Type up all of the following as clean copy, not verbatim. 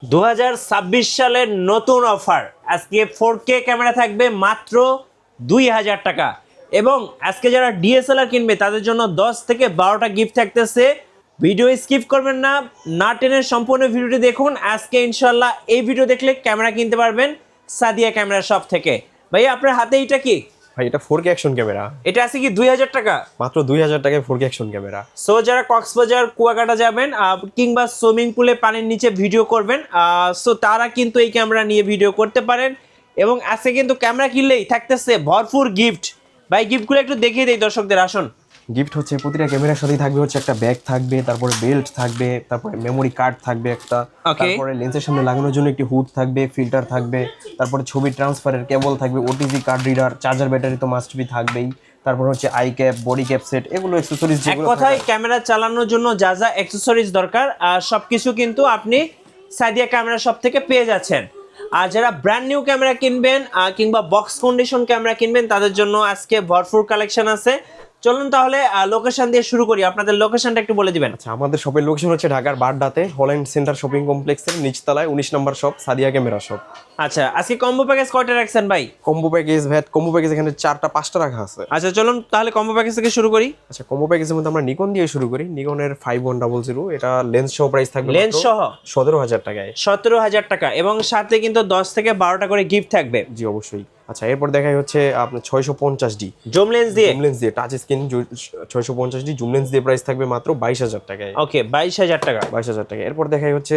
2026 সালের নতুন অফার আজকে 4K ক্যামেরা থাকবে মাত্র 2000 টাকা এবং আজকে যারা ডিএসএলআর কিনবে তাদের জন্য 10 থেকে 12টা গিফট থাকতেছে। ভিডিও স্কিপ করবেন না, না টেনে সম্পূর্ণ ভিডিওটি দেখুন। আজকে ইনশাল্লাহ এই ভিডিও দেখলে ক্যামেরা কিনতে পারবেন সাদিয়া ক্যামেরা শপ থেকে। ভাই আপনার হাতে এটা কি? ভাই এটা 4K অ্যাকশন ক্যামেরা। এটা আছে কি 2000 টাকা? মাত্র 2000 টাকায় 4K অ্যাকশন ক্যামেরা। সো যারা কক্সবাজার কুয়াকাটা যাবেন কিংবা সুইমিং পুলে পানির নিচে ভিডিও করবেন, সো তারা কিন্তু এই ক্যামেরা নিয়ে ভিডিও করতে পারেন। এবং আজকে কিন্তু ক্যামেরা কিনলেই থাকতেছে ভরপুর গিফট। ভাই গিফটগুলো একটু দেখিয়ে দেই দর্শকদের, আসুন। গিফট হচ্ছে প্রতিটা ক্যামেরার সাথেই থাকবে হচ্ছে একটা ব্যাগ থাকবে, তারপরে বেল্ট থাকবে, তারপরে মেমোরি কার্ড থাকবে একটা, তারপরে লেন্সের সামনে লাগানোর জন্য একটি হুড থাকবে, ফিল্টার থাকবে, তারপরে ছবি ট্রান্সফারের কেবল থাকবে, OTG card reader, charger battery তো মাস্ট বি থাকবেই, তারপর হচ্ছে I cap, body cap set, এগুলো অ্যাকসেসরিজ এক কথায় ক্যামেরা চালানোর জন্য যা যা অ্যাকসেসরিজ দরকার সবকিছু কিন্তু আপনি সাদিয়া ক্যামেরা শপ থেকে পেয়ে যাচ্ছেন। আর যারা ব্র্যান্ড নিউ ক্যামেরা কিনবেন কিংবা বক্স কন্ডিশন ক্যামেরা কিনবেন তাদের জন্য আজকে ভরপুর কালেকশন আছে। চলুন তাহলে লোকেশন দিয়ে শুরু করি। আপনাদের লোকেশনটা একটু বলে দিবেন। আচ্ছা, আমাদের শপের লোকেশন হচ্ছে ঢাকার বাড্ডাতে হল্যান্ড সেন্টার শপিং কমপ্লেক্সের নিচতলায় 19 নম্বর শপ সাদিয়া ক্যামেরা শপ। আচ্ছা, আজকে কম্বো প্যাকেজ কয়টা রাখছেন ভাই? কম্বো প্যাকেজ কম্বো প্যাকেজ এখানে 4টা 5টা রাখা আছে। আচ্ছা চলুন তাহলে কম্বো প্যাকেজ থেকে শুরু করি। আচ্ছা, কম্বো প্যাকেজের মধ্যে আমরা নিকন দিয়ে শুরু করি। নিকনের 5100, এটা লেন্স সহ প্রাইস থাকবে লেন্স সহ 17000 টাকায়। 17000 টাকা এবং সাথে কিন্তু 10 থেকে 12টা করে গিফট থাকবে। জি অবশ্যই। আচ্ছা, এরপর দেখাই হচ্ছে আপনার 650D জুম লেন্স দিয়ে। জুম লেন্স দিয়ে touch screen 650D zoom lens দিয়ে প্রাইস থাকবে মাত্র 22000 টাকায়। ওকে 22000 টাকা। 22000 টাকা। এরপর দেখাই হচ্ছে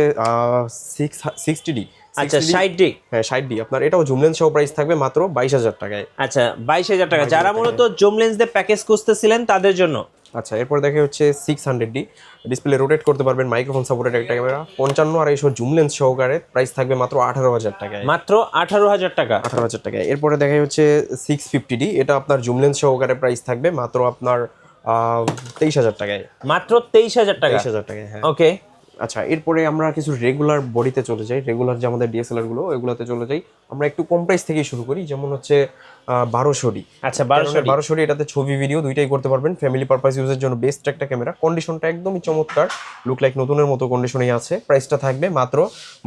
60D। আচ্ছা 60D। হ্যাঁ 60D আপনার এটাও জুম লেন্স সহ প্রাইস থাকবে মাত্র 22000 টাকায়। আচ্ছা 22000 টাকা। যারা মূলত জুম লেন্স দিয়ে প্যাকেজ খুঁজতেছিলেন তাদের জন্য। আচ্ছা, এরপর দেখে হচ্ছে 600D ডিসপ্লে রোটেট করতে পারবেন, মাইক্রোফোন সাপোর্টেড একটা ক্যামেরা, 55 জুম লেন্স সহকারে প্রাইস থাকবে মাত্র 18000 টাকায়। মাত্র 18000 টাকা। 18000 টাকায়। এরপরে দেখাই হচ্ছে 650D, এটা আপনার জুম লেন্স সহকারে প্রাইস থাকবে মাত্র আপনার 23000 টাকায়। মাত্র 23000 টাকা। 23000 টাকায়, হ্যাঁ। ওকে। আচ্ছা, এরপরে আমরা কিছু রেগুলার বডিতে চলে যাই, রেগুলার যে আমাদের ডিএসএলআর গুলো এগুলোতে চলে যাই। আমরা একটু কম প্রাইস থেকেই শুরু করি, যেমন হচ্ছে 1200D। আচ্ছা 1200D। এটাতে ছবি ভিডিও দুইটাই করতে পারবেন। ফ্যামিলি পারপাস ইউজের জন্য বেস্ট একটা ক্যামেরা। কন্ডিশনটা একদমই চমৎকার, লুক লাইক নতুনের মতো কন্ডিশনেই আছে। প্রাইসটা থাকবে মাত্র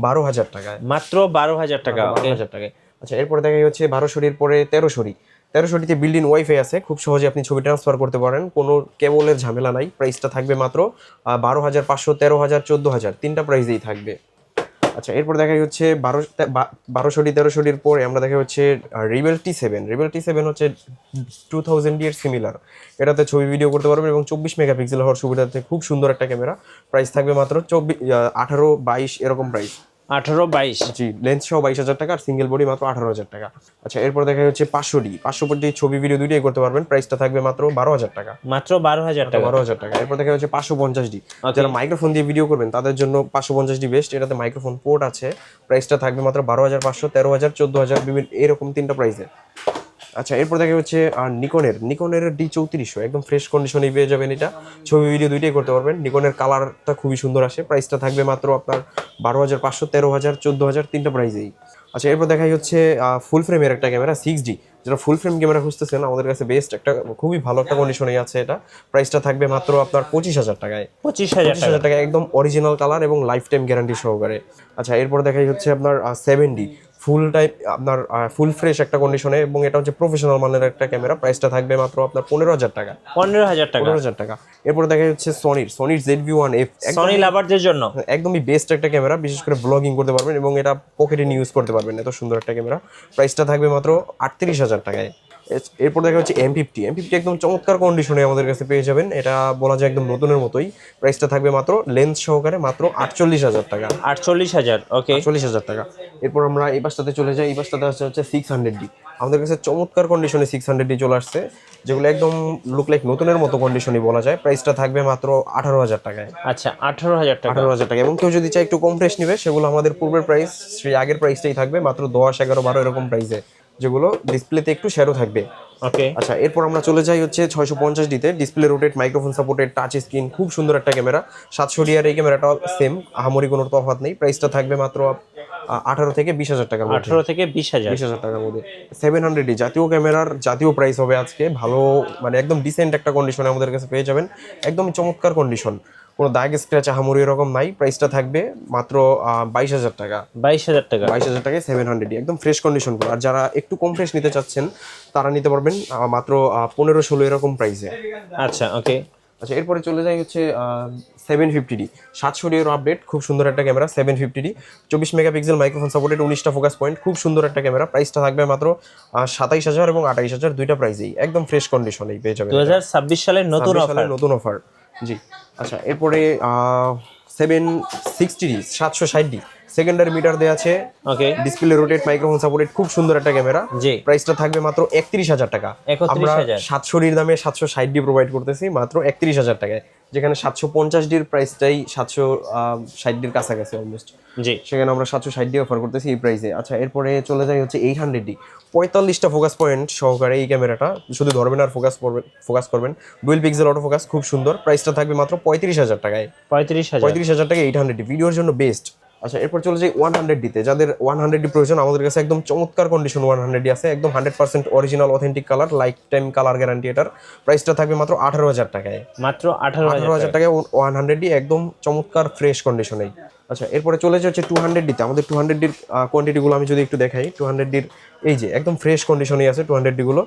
12000 টাকায়। মাত্র 12000 টাকা। 12000 টাকায়। আচ্ছা, এরপরে দেখা হচ্ছে 1200D এর পরে 1300D তে বিল্ড ইন ওয়াইফাই আছে, খুব সহজে আপনি ছবি ট্রান্সফার করতে পারেন, কোনো কেবলের ঝামেলা নাই। প্রাইসটা থাকবে মাত্র 12500, 13000, 14000 তিনটা প্রাইসেই থাকবে। আচ্ছা, এরপর দেখা হচ্ছে 1200D 1300Dর পরে আমরা দেখা হচ্ছে রিবেল T7 হচ্ছে 2000D এর সিমিলার। এটাতে ছবি ভিডিও করতে পারবেন এবং 24 মেগাপিক্সেল হওয়ার সুবিধাতে খুব সুন্দর একটা ক্যামেরা। প্রাইস থাকবে মাত্র 18, 22 এরকম প্রাইস। 18, 22। জি, লেন্স সহ 22000 টাকা আর সিঙ্গেল বডি মাত্র 18000 টাকা। আচ্ছা, এরপর দেখা হচ্ছে 500D ছবি ভিডিও দুইটাই করতে পারবেন। প্রাইসটা থাকবে মাত্র 12000 টাকা। মাত্র 12000 টাকা। 12000 টাকা। এরপর দেখা হচ্ছে 550D, যারা মাইক্রোফোন দিয়ে ভিডিও করবেন তাদের জন্য 550D বেস্ট। এটাতে মাইক্রোফোন পোর্ট আছে। প্রাইসটা থাকবে মাত্র 12500, 13000, 14000 বিভিন্ন এরকম তিনটা প্রাইসে। আচ্ছা, এরপর দেখা হচ্ছে নিকনের D3400 একদম ফ্রেশ কন্ডিশনেই পেয়ে যাবেন। এটা ছবি ভিডিও দুইটাই করতে পারবেন। নিকনের কালারটা খুবই সুন্দর আসে। প্রাইসটা থাকবে মাত্র আপনার 12500, 13000, 14000 তিনটা প্রাইসেই। আচ্ছা, এরপর দেখাই হচ্ছে ফুল ফ্রেমের একটা ক্যামেরা 6D। যারা ফুল ফ্রেম ক্যামেরা খুঁজতেছেন আমাদের কাছে বেস্ট একটা, খুবই ভালো একটা কন্ডিশনেই আছে এটা। প্রাইসটা থাকবে মাত্র আপনার 25000 টাকায়। 25000 টাকা, একদম অরিজিনাল কালার এবং লাইফ টাইম গ্যারান্টি সহকারে। আচ্ছা, এরপর দেখাই হচ্ছে আপনার 7D ফুল টাইপ আপনার ফুল ফ্রেশ একটা কন্ডিশনে এবং এটা হচ্ছে প্রফেশনাল মানের একটা ক্যামেরা। প্রাইসটা থাকবে মাত্র আপনার 15000 টাকা। 15000 টাকা। 15000 টাকা। এরপর দেখা যাচ্ছে সনির ZV-1F, সনি লাভারদের জন্য একদমই বেস্ট একটা ক্যামেরা। বিশেষ করে ব্লগিং করতে পারবেন এবং এটা পকেটে নিয়ে ইউজ করতে পারবেন, এত সুন্দর একটা ক্যামেরা। প্রাইসটা থাকবে মাত্র 38000 টাকায়। এরপর দেখা হচ্ছে M50 একদম চমৎকার কন্ডিশনে আমাদের কাছে পেয়ে যাবেন। এটা বলা যায় একদম নতুনের মতোই। প্রাইসটা থাকবে মাত্র লেন্স সহকারে মাত্র 48000 টাকা। 48000। ওকে 48000 টাকা। এরপর আমরা এই পাশটাতে চলে যাই। এই পাশটাতে হচ্ছে 600D। আমাদের কাছে চমৎকার কন্ডিশনে 600D চলে আসছে, যেগুলো একদম লুক লাইক নতুনের মতো কন্ডিশনই বলা যায়। প্রাইসটা থাকবে মাত্র 18000 টাকায়। আচ্ছা 18000 টাকা। 18000 টাকা। এবং কেউ যদি চায় একটু কম প্রাইস নেবে সেগুলো আমাদের পূর্বের প্রাইস, সেই আগের প্রাইসটাই থাকবে মাত্র 10, 11, 12 এরকম প্রাইসে, যেগুলো ডিসপ্লেতে একটু শ্যাডো থাকবে। ওকে। আচ্ছা, এরপর আমরা চলে যাই হচ্ছে 650D display rotate, microphone supported, touch screen, খুব সুন্দর একটা ক্যামেরা। 700D আর এই ক্যামেরাটা সেম, আহামরি কোনো তফাৎ নেই। প্রাইসটা থাকবে মাত্র 18 থেকে 20000 টাকার মধ্যে। 18 থেকে 20000। 20000 টাকার মধ্যে 700D জাতীয় ক্যামেরার জাতীয় প্রাইস হবে আজকে। ভালো মানে একদম ডিসেন্ট একটা কন্ডিশনে আমাদের কাছে পেয়ে যাবেন, একদম চমৎকার কন্ডিশন। কোনো দাগ স্ক্র্যাচ আহামরি এরকম নাই। প্রাইসটা থাকবে মাত্র 22,000 টাকা। 22,000 টাকা। 22,000 টাকায় 700 একদম ফ্রেশ কন্ডিশন। আর যারা একটু কম ফ্রেশ নিতে চাচ্ছেন তারা নিতে পারবেন মাত্র 15-16 এরকম প্রাইসে। আচ্ছা ওকে। আচ্ছা এরপরে চলে যাই হচ্ছে 750D 700D এর আপডেট, খুব সুন্দর একটা camera 750D, 24 megapixel microphone supported, 19টা ফোকাস পয়েন্ট, খুব সুন্দর একটা ক্যামেরা। প্রাইসটা থাকবে মাত্র 27,000 এবং 28,000 দুইটা প্রাইসেই, একদম ফ্রেশ কন্ডিশনেই পেয়ে যাবেন 2026 সালের নতুন অফার। জি আচ্ছা এরপরে 760D 760D সেকেন্ডারি মিটার দেওয়া আছে, ওকে। ডিসপ্লে রোটেট, মাইক্রোফোন সাপোর্টেড, খুব সুন্দর একটা ক্যামেরা। জি। প্রাইসটা থাকবে মাত্র 31,000 টাকা। আমরা 700D দামে 760D প্রোভাইড করতেছি মাত্র 31,000 টাকায়, যেখানে 750Dর প্রাইসটাই 760Dর কাছাকাছি অলমোস্ট। জি। সেখানে আমরা 760D অফার করতেছি এই প্রাইসে। আচ্ছা এরপরে চলে যাই হচ্ছে 800D 45টা ফোকাস পয়েন্ট সহকারে এই ক্যামেরাটা, শুধু ধরবেন আর ফোকাস করবেন, ডুয়েল পিক্সেল অটো ফোকাস, খুব সুন্দর। প্রাইসটা থাকবে মাত্র 35,000 টাকায়। 35,000 টাকা 800D ভিডিওর জন্য বেস্ট। আচ্ছা এরপর চলে যাই 100D-তে। যাদের 100D প্রয়োজন, আমাদের কাছে একদম চমৎকার কন্ডিশন 100D আছে, একদম 100% original authentic colour, life time colour guarantee এটার। প্রাইসটা থাকবে মাত্র 18,000 টাকায়। মাত্র 18,000 টাকায় 100D একদম চমৎকার ফ্রেশ কন্ডিশনেই। আচ্ছা এরপরে চলে যাচ্ছে 200D-তে। আমাদের 200D-র কোয়ান্টিটিগুলো আমি যদি একটু দেখাই, 200D-র এই যে একদম ফ্রেশ কন্ডিশনেই আছে 200D-গুলো।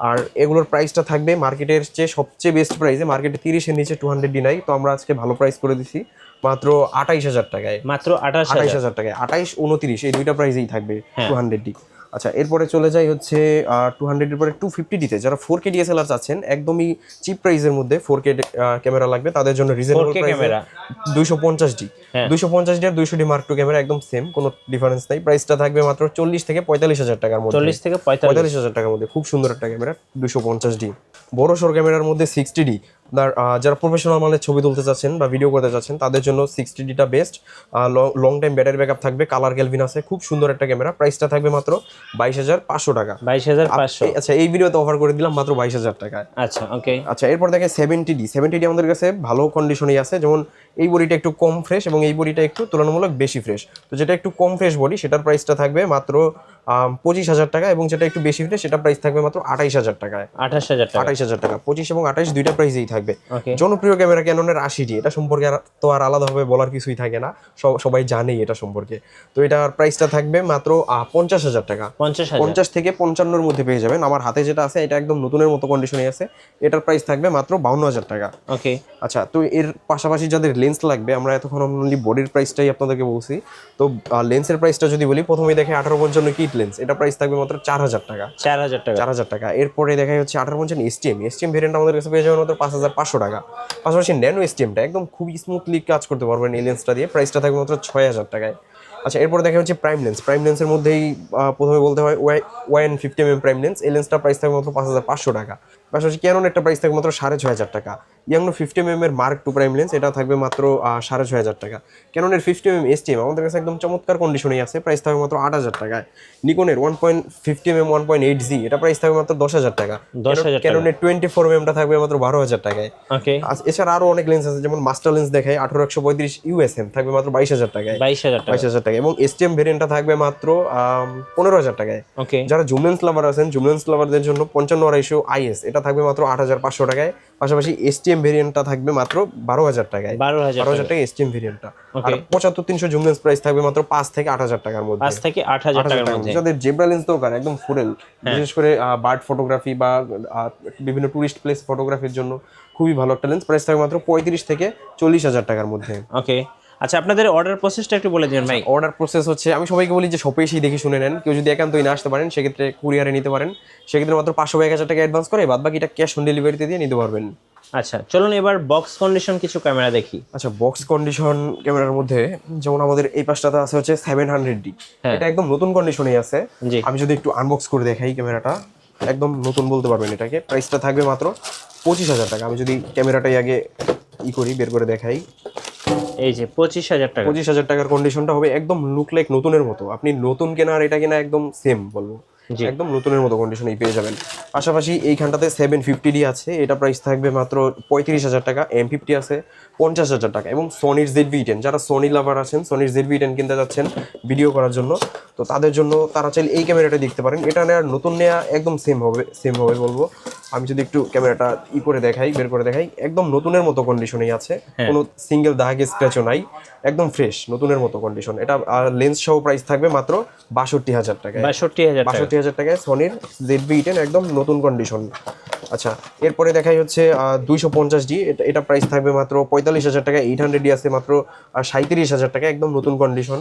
আর এগুলোর প্রাইসটা থাকবে মার্কেটের চেয়ে সবচেয়ে বেস্ট প্রাইসে, মার্কেটে 30-এর নিচে 200D নাই, তো আমরা আজকে ভালো প্রাইস করে দিছি মাত্র 28,000 টাকায়। মাত্র 28,000 টাকায়, 28, 29 এই দুইটা প্রাইসেই থাকবে 200D। আচ্ছা এরপরে চলে যাই হচ্ছে 200D-র পরে 250D-তে। যারা 4K DSLR চাচ্ছেন একদমই চিপ প্রাইসের মধ্যে 4K ক্যামেরা লাগবে, তাদের জন্য রিজনেবল প্রাইসে 250D 250D আর 200D Mark II ক্যামেরা একদম সেম, কোনো ডিফারেন্স নাই। প্রাইসটা থাকবে মাত্র 40 থেকে 45,000 টাকার মধ্যে। 40 থেকে 45,000 টাকার মধ্যে খুব সুন্দর একটা ক্যামেরা 250D। বড় সর ক্যামেরার মধ্যে 60D, যারা প্রফেশনাল মানের ছবি তুলতে চাচ্ছেন বা ভিডিও করতে চাচ্ছেন তাদের জন্য 60D-টা best. Long time battery backup থাকবে, কালার ক্যালভিন আছে, খুব সুন্দর একটা ক্যামেরা। প্রাইসটা থাকবে মাত্র 22,500 টাকা। 22,500। আচ্ছা এই ভিডিওতে অফার করে দিলাম মাত্র 22,000 টাকায়। আচ্ছা ওকে। আচ্ছা এরপর দেখে 70D আমাদের কাছে ভালো কন্ডিশনেই আছে, যেমন এই বডিটা একটু কম ফ্রেশ এবং এই বডিটা একটু তুলনামূলক বেশি ফ্রেশ। তো যেটা একটু কম ফ্রেশ বডি সেটার প্রাইসটা থাকবে মাত্র 25,000 টাকা, এবং যেটা একটু বেশি ফ্রেশ সেটা প্রাইস থাকবে মাত্র 28,000 টাকায়। 28,000 টাকা। 25 এবং 28 দুইটা প্রাইসেই থাকবে। জনপ্রিয় ক্যামেরা ক্যাননের 80D, এটা সম্পর্কে তো আর আলাদাভাবে বলার কিছুই থাকে না, সবাই জানেই এটা সম্পর্কে। তো এটার প্রাইসটা থাকবে মাত্র 50,000 টাকা। 50 থেকে 55-এর মধ্যে পেয়ে যাবেন। আমার হাতে যেটা আছে এটা একদম নতুনের মতো কন্ডিশনে আছে, এটার প্রাইস থাকবে মাত্র 52,000 টাকা। ওকে। আচ্ছা তো এর পাশাপাশি যাদের লেন্স লাগবে, আমরা এতক্ষণ অনলি বডির প্রাইসটাই আপনাদেরকে বলছি, তো লেন্সের প্রাইসটা যদি বলি, প্রথমেই দেখে 1855 কিট লেন্স, এটা প্রাইস থাকবে মাত্র 4,000 টাকা। 4,000 টাকা। এরপরে দেখা হচ্ছে 1855 STM ভেরিয়েন্ট আমাদের কাছে পেয়ে যাবেন মাত্র 5,500 টাকা। পাশাপাশি ন্যানো STM-টা একদম খুবই স্মুথলি কাজ করতে পারবেন এই লেন্সটা দিয়ে, প্রাইসটা থাকবে মাত্র 6,000 টাকায়। আচ্ছা এরপর দেখা হচ্ছে প্রাইম লেন্সের মধ্যেই প্রথমে বলতে হয় ON50mm প্রাইম লেন্স, এই লেন্সটা প্রাইস থাকবে মাত্র 5,500 টাকা। পাশাপাশি ক্যানন একটা প্রাইস থাকবে মাত্র 6,500 টাকা। ইয়াংনো 50mm এর Mark II প্রাইম লেন্স, এটা থাকবে মাত্র 6,500 টাকা। ক্যাননের 50mm STM আমাদের কাছে একদম চমৎকার কন্ডিশনেই আছে, প্রাইস থাকবে মাত্র 8,000 টাকায়। নিকনের 1.50mm 1.8Z, এটা প্রাইস থাকবে মাত্র 10,000 টাকা। ক্যাননের 24mm-টা থাকবে মাত্র 12,000 টাকায়। এছাড়া আরো অনেক লেন্স আছে, যেমন মাস্টার লেন্স দেখায় 18-135 USM থাকবে মাত্র 22,000 টাকায়। 22,000 টাকা। এবং STM ভেরিয়েন্টটা থাকবে মাত্র 15,000 টাকায়। যারা জুম লেন্স লাভার আছেন, জুম লেন্স লাভারদের জন্য 55-200 IS, এটা থাকবে মাত্র 8,500 টাকায়। পাশাপাশি STM ভেরিয়েন্টটা থাকবে মাত্র 12,000 টাকায়। 12,000 টাকা STM ভেরিয়েন্টটা। আর 75-300 জুম লেন্স প্রাইস থাকবে মাত্র 5 থেকে 8,000 টাকার মধ্যে। 5 থেকে 8,000 টাকার মধ্যে। যাদের জেব্রা লেন্স দরকার একদম ফুল, বিশেষ করে বার্ড ফটোগ্রাফি বা বিভিন্ন টুরিস্ট প্লেস ফটোগ্রাফির জন্য খুবই ভালো একটা লেন্স, প্রাইস থাকবে মাত্র 35 থেকে 40,000 টাকার মধ্যে। ওকে। আচ্ছা আপনাদের অর্ডার প্রসেসটা একটু বলে দিন ভাই। অর্ডার প্রসেস হচ্ছে, আমি সবাইকে বলি যে শপে এসেই দেখে শুনে নেন। কেউ যদি একান্তই না আসতে পারেন সেক্ষেত্রে কুরিয়ারে নিতে পারেন, সেক্ষেত্রে মাত্র 500-1,000 টাকা অ্যাডভান্স করে বাদ বাকিটা ক্যাশ অন ডেলিভারিতে দিয়ে নিতে পারবেন। আচ্ছা চলুন এবার বক্স কন্ডিশন কিছু ক্যামেরা দেখি। আচ্ছা বক্স কন্ডিশন ক্যামেরার মধ্যে যেমন আমাদের এই পাশটাতে আছে হচ্ছে 700D, এটা একদম নতুন কন্ডিশনেই আছে। আমি যদি একটু আনবক্স করে দেখাই ক্যামেরাটা, একদম নতুন বলতে পারবেন এটাকে। প্রাইসটা থাকবে মাত্র 25,000 টাকা। আমি যদি ক্যামেরাটাই আগে বের করে দেখাই, এই যে 25,000 টাকা। 25,000 টাকার কন্ডিশনটা হবে একদম লুক লাইক নতুনের মতো। আপনি নতুন কেনা আর এটা কেনা একদম সেম বলবো, একদম নতুনের মতো কন্ডিশনেই পেয়ে যাবেন। পাশাপাশি এইখানটাতে 750D আছে, এটা প্রাইস থাকবে মাত্র 35,000 টাকা। M50 আছে 50,000 টাকা। এবং সনির ZV-10, যারা সনি লাভার আছেন, সনির ZV-10 কিনতে যাচ্ছেন ভিডিও করার জন্য, তো তাদের জন্য তারা চাইলে এই ক্যামেরাটা দেখতে পারেন। এটা নেওয়ার নতুন নেওয়া একদম সেম হবে বলবো। আমি যদি একটু ক্যামেরাটা করে দেখাই, বের করে দেখাই, একদম নতুনের মতো কন্ডিশনেই আছে, কোনো সিঙ্গেল দাগ স্ক্র্যাচও নাই, একদম ফ্রেশ নতুনের মতো কন্ডিশন। এটা লেন্স সহ প্রাইস থাকবে মাত্র 62,000 টাকায়। 62,000 টাকায় সনির ZV-10 একদম নতুন কন্ডিশন। আচ্ছা, এরপরে দেখাই হচ্ছে 250D, এটা প্রাইস থাকবে মাত্র 45,000 টাকা। 800D আছে মাত্র 37,000 টাকা, একদম নতুন কন্ডিশন।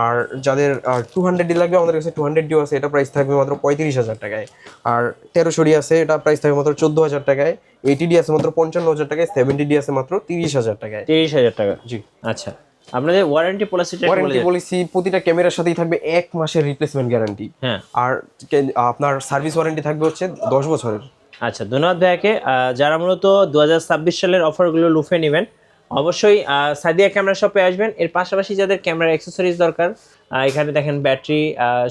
আর যাদের 200D লাগবে আমাদের কাছে 200Dও আছে, এটা প্রাইস থাকবে মাত্র 35,000 টাকায়। আর 1300D আছে, এটা প্রাইস থাকবে মাত্র 14,000 টাকায়। 80D আছে মাত্র 55,000 টাকায়। 70D আছে মাত্র 30,000 টাকায়। 30,000 টাকা। জি। আচ্ছা, আপনাদের ওয়ারেন্টি পলিসিটা ওয়ারেন্টি পলিসি প্রতিটা ক্যামেরার সাথেই থাকবে 1 মাসের রিপ্লেসমেন্ট গ্যারান্টি। হ্যাঁ। আর আপনার সার্ভিস ওয়ারেন্টি থাকবে হচ্ছে 10 বছরের। আচ্ছা, ধন্যবাদ ভাইয়াকে। যারা মূলত 2026 সালের অফারগুলো লুফে নেবেন, অবশ্যই সাদিয়া ক্যামেরা শপে আসবেন। এর পাশাপাশি যাদের ক্যামেরা অ্যাক্সেসরিজ দরকার, এখানে দেখেন ব্যাটারি,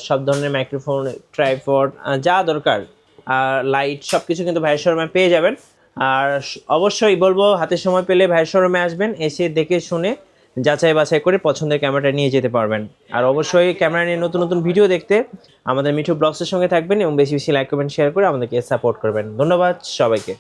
সব ধরনের মাইক্রোফোন, ট্রাইপড, যা দরকার, লাইট, সব কিছু কিন্তু ভাইয়ের শোরুমে পেয়ে যাবেন। আর অবশ্যই বলবো হাতে সময় পেলে ভাইয়ের শোরুমে আসবেন, এসে দেখে শুনে যাচাই বাছাই করে পছন্দের ক্যামেরাটা নিয়ে যেতে পারবেন। আর অবশ্যই ক্যামেরা নিয়ে নতুন নতুন ভিডিও দেখতে আমাদের মিঠু ব্লগসের সঙ্গে থাকবেন এবং বেশি বেশি লাইক কমেন্ট শেয়ার করে আমাদেরকে সাপোর্ট করবেন। ধন্যবাদ সবাইকে।